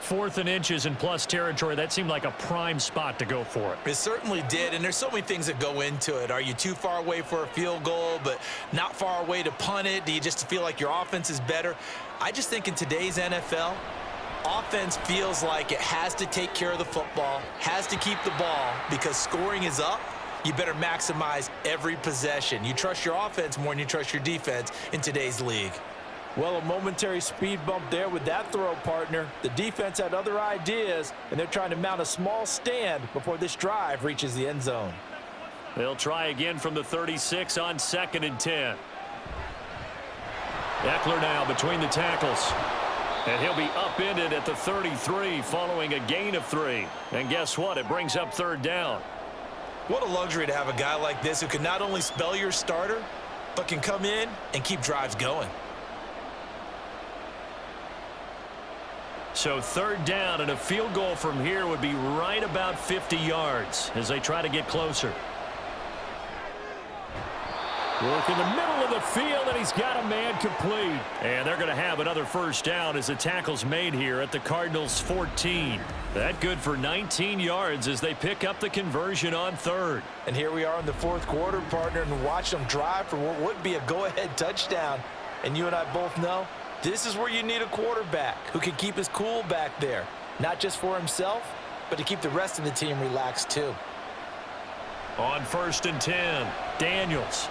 4th and inches in plus territory, that seemed like a prime spot to go for it. It certainly did, and there's so many things that go into it. Are you too far away for a field goal, but not far away to punt it? Do you just feel like your offense is better? I just think in today's NFL, offense feels like it has to take care of the football, has to keep the ball, because scoring is up. You better maximize every possession. You trust your offense more than you trust your defense in today's league. Well, a momentary speed bump there with that throw, partner. The defense had other ideas, and they're trying to mount a small stand before this drive reaches the end zone. They'll try again from the 36 on 2nd and 10. Eckler now between the tackles. And he'll be upended at the 33 following a gain of 3. And guess what? It brings up 3rd down. What a luxury to have a guy like this who can not only spell your starter, but can come in and keep drives going. So 3rd down, and a field goal from here would be right about 50 yards as they try to get closer. Work in the middle of the field, and he's got a man complete. And they're going to have another 1st down as the tackle's made here at the Cardinals' 14. That good for 19 yards as they pick up the conversion on 3rd. And here we are in the 4th quarter, partner, and watch them drive for what would be a go-ahead touchdown. And you and I both know this is where you need a quarterback who can keep his cool back there, not just for himself, but to keep the rest of the team relaxed too. On 1st and 10, Daniels.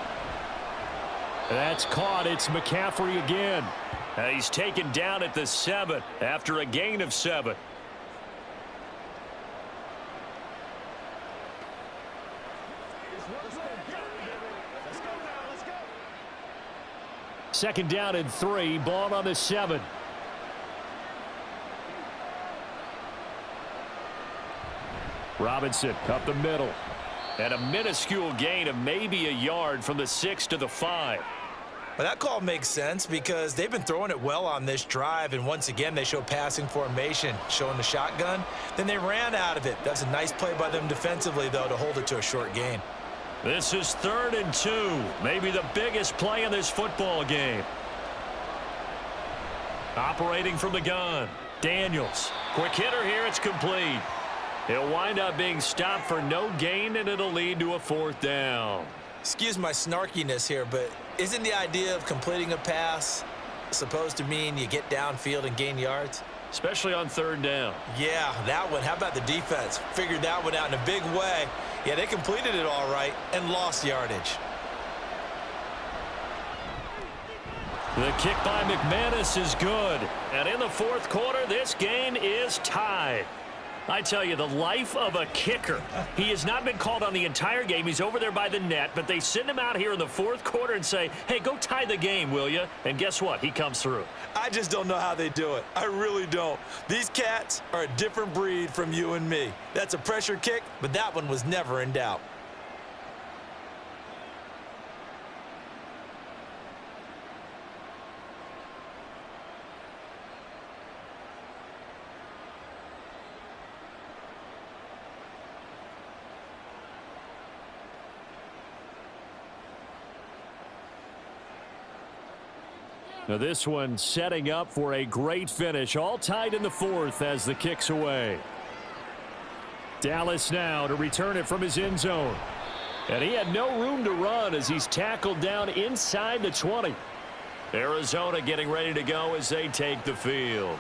That's caught. It's McCaffrey again. He's taken down at the 7 after a gain of 7. Second down and 3, ball on the 7. Robinson up the middle. And a minuscule gain of maybe a yard from the 6 to the 5. Well, that call makes sense because they've been throwing it well on this drive, and once again they show passing formation, showing the shotgun. Then they ran out of it. That's a nice play by them defensively, though, to hold it to a short gain. This is 3rd and 2, maybe the biggest play in this football game. Operating from the gun, Daniels. Quick hitter here, it's complete. He'll wind up being stopped for no gain, and it'll lead to a 4th down. Excuse my snarkiness here, but isn't the idea of completing a pass supposed to mean you get downfield and gain yards? Especially on 3rd down. Yeah, that one. How about the defense? Figured that one out in a big way. Yeah, they completed it all right and lost yardage. The kick by McManus is good. And in the 4th quarter, this game is tied. I tell you, the life of a kicker. He has not been called on the entire game. He's over there by the net, but they send him out here in the 4th quarter and say, hey, go tie the game, will you? And guess what? He comes through. I just don't know how they do it. I really don't. These cats are a different breed from you and me. That's a pressure kick, but that one was never in doubt. Now this one setting up for a great finish. All tied in the 4th as the kick's away. Dallas now to return it from his end zone. And he had no room to run as he's tackled down inside the 20. Arizona getting ready to go as they take the field.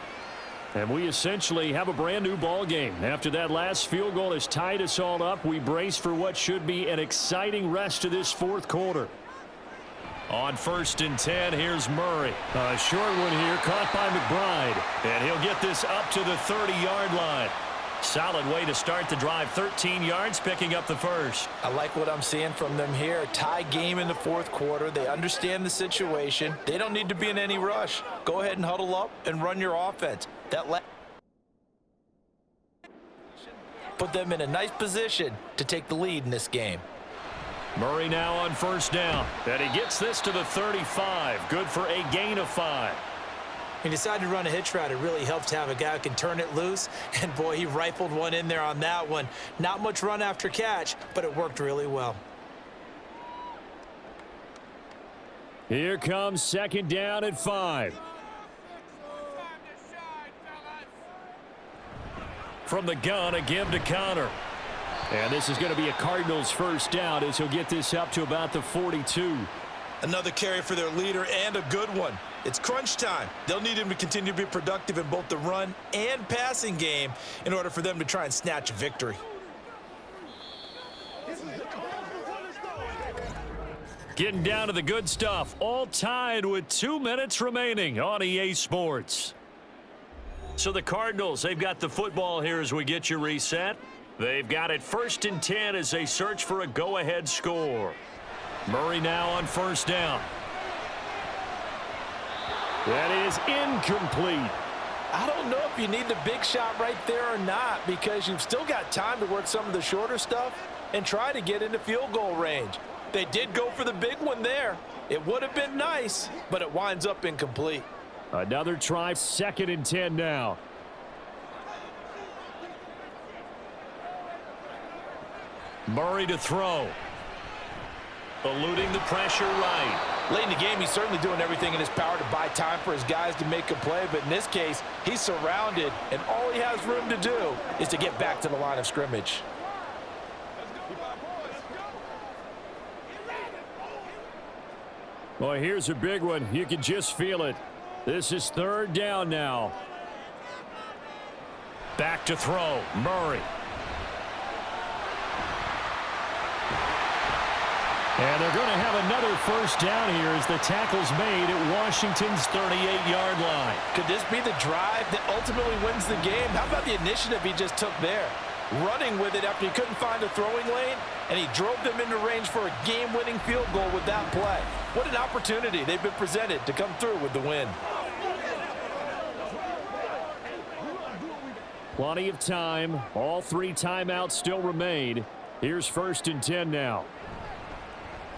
And we essentially have a brand new ball game. After that last field goal has tied us all up, we brace for what should be an exciting rest to this 4th quarter. On 1st and 10, here's Murray. A short one here, caught by McBride. And he'll get this up to the 30-yard line. Solid way to start the drive. 13 yards, picking up the 1st. I like what I'm seeing from them here. Tie game in the 4th quarter. They understand the situation. They don't need to be in any rush. Go ahead and huddle up and run your offense. Put them in a nice position to take the lead in this game. Murray now on 1st down. And he gets this to the 35. Good for a gain of 5. He decided to run a hitch route. It really helps to have a guy who can turn it loose. And, boy, he rifled one in there on that one. Not much run after catch, but it worked really well. Here comes second down at 5. From the gun, a give to Connor. And this is going to be a Cardinals first down as he'll get this up to about the 42. Another carry for their leader and a good one. It's crunch time. They'll need him to continue to be productive in both the run and passing game in order for them to try and snatch a victory. Getting down to the good stuff, all tied with 2 minutes remaining on EA Sports. So the Cardinals, they've got the football here as we get you reset. They've got it 1st and 10 as they search for a go-ahead score. Murray now on first down. That is incomplete. I don't know if you need the big shot right there or not, because you've still got time to work some of the shorter stuff and try to get into field goal range. They did go for the big one there. It would have been nice, but it winds up incomplete. Another try, 2nd and 10 now. Murray to throw. Eluding the pressure right. Late in the game, he's certainly doing everything in his power to buy time for his guys to make a play, but in this case, he's surrounded, and all he has room to do is to get back to the line of scrimmage. Well, here's a big one. You can just feel it. This is 3rd down now. Back to throw. Murray. And they're going to have another first down here as the tackle's made at Washington's 38-yard line. Could this be the drive that ultimately wins the game? How about the initiative he just took there? Running with it after he couldn't find a throwing lane, and he drove them into range for a game-winning field goal with that play. What an opportunity they've been presented to come through with the win. Plenty of time. All 3 timeouts still remain. Here's 1st and 10 now.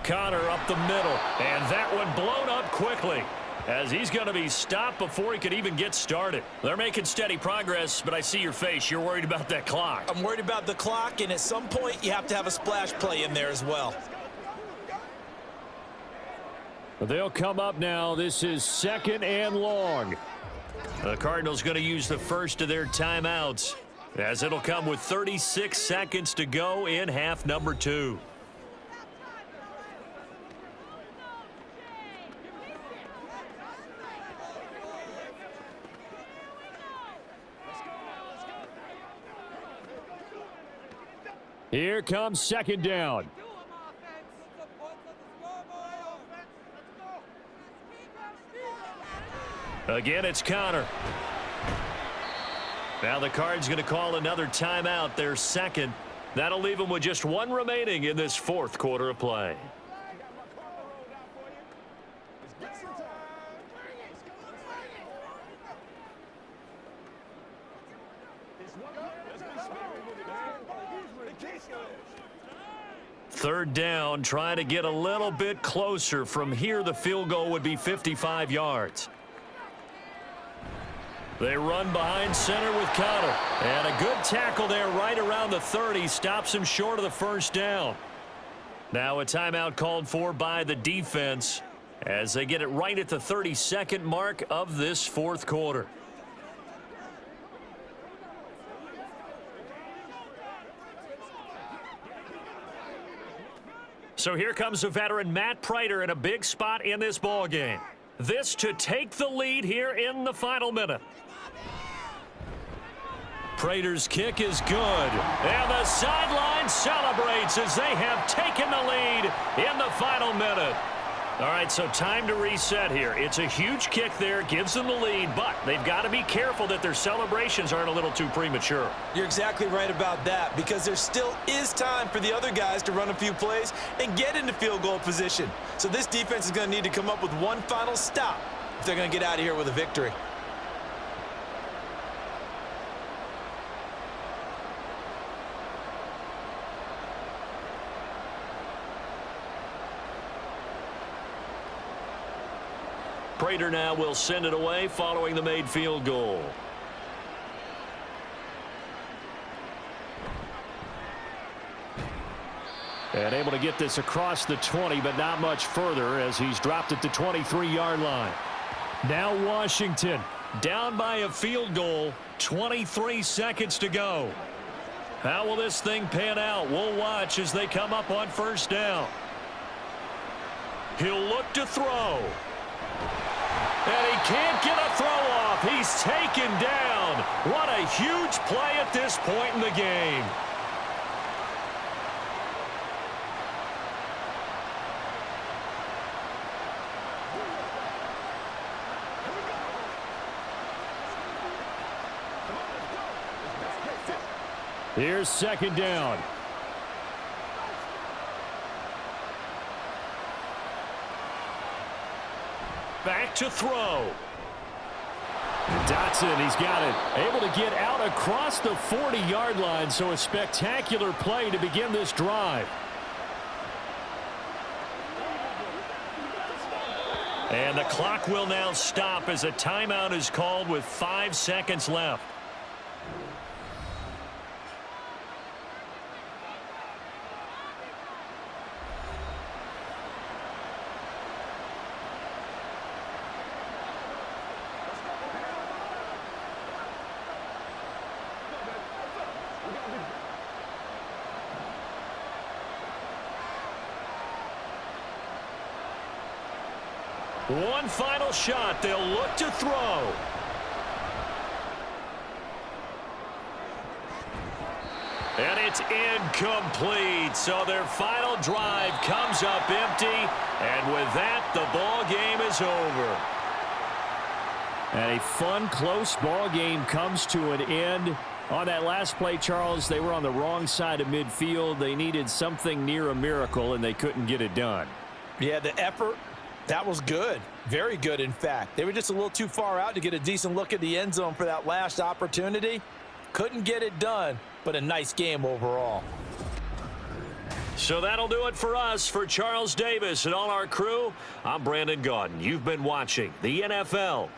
Connor up the middle, and that one blown up quickly as he's going to be stopped before he could even get started. They're making steady progress, but I see your face. You're worried about that clock. I'm worried about the clock, and at some point you have to have a splash play in there as well. They'll come up now. This is 2nd and long. The Cardinals going to use the first of their timeouts as it'll come with 36 seconds to go in half number 2. Here comes 2nd down. Again, it's Connor. Now the Cards going to call another timeout, their 2nd. That'll leave them with just 1 remaining in this 4th quarter of play. Third down, trying to get a little bit closer. From here, the field goal would be 55 yards. They run behind center with Connor. And a good tackle there right around the 30. Stops him short of the first down. Now a timeout called for by the defense as they get it right at the 32nd mark of this 4th quarter. So here comes the veteran Matt Prater in a big spot in this ball game. This to take the lead here in the final minute. Prater's kick is good. And the sideline celebrates as they have taken the lead in the final minute. All right, so time to reset here. It's a huge kick there, gives them the lead, but they've got to be careful that their celebrations aren't a little too premature. You're exactly right about that, because there still is time for the other guys to run a few plays and get into field goal position. So this defense is going to need to come up with one final stop if they're going to get out of here with a victory. Prater now will send it away following the made field goal. And able to get this across the 20, but not much further as he's dropped it to 23-yard line. Now Washington down by a field goal, 23 seconds to go. How will this thing pan out? We'll watch as they come up on first down. He'll look to throw. And he can't get a throw off. He's taken down. What a huge play at this point in the game. Here's second down. Back to throw. Dotson, he's got it. Able to get out across the 40-yard line, so a spectacular play to begin this drive. And the clock will now stop as a timeout is called with 5 seconds left. One final shot. They'll look to throw. And it's incomplete. So their final drive comes up empty. And with that, the ball game is over. And a fun, close ball game comes to an end. On that last play, Charles, they were on the wrong side of midfield. They needed something near a miracle, and they couldn't get it done. Yeah, the effort, that was good. Very good, in fact. They were just a little too far out to get a decent look at the end zone for that last opportunity. Couldn't get it done, but a nice game overall. So that'll do it for us. For Charles Davis and all our crew, I'm Brandon Gaudin. You've been watching the NFL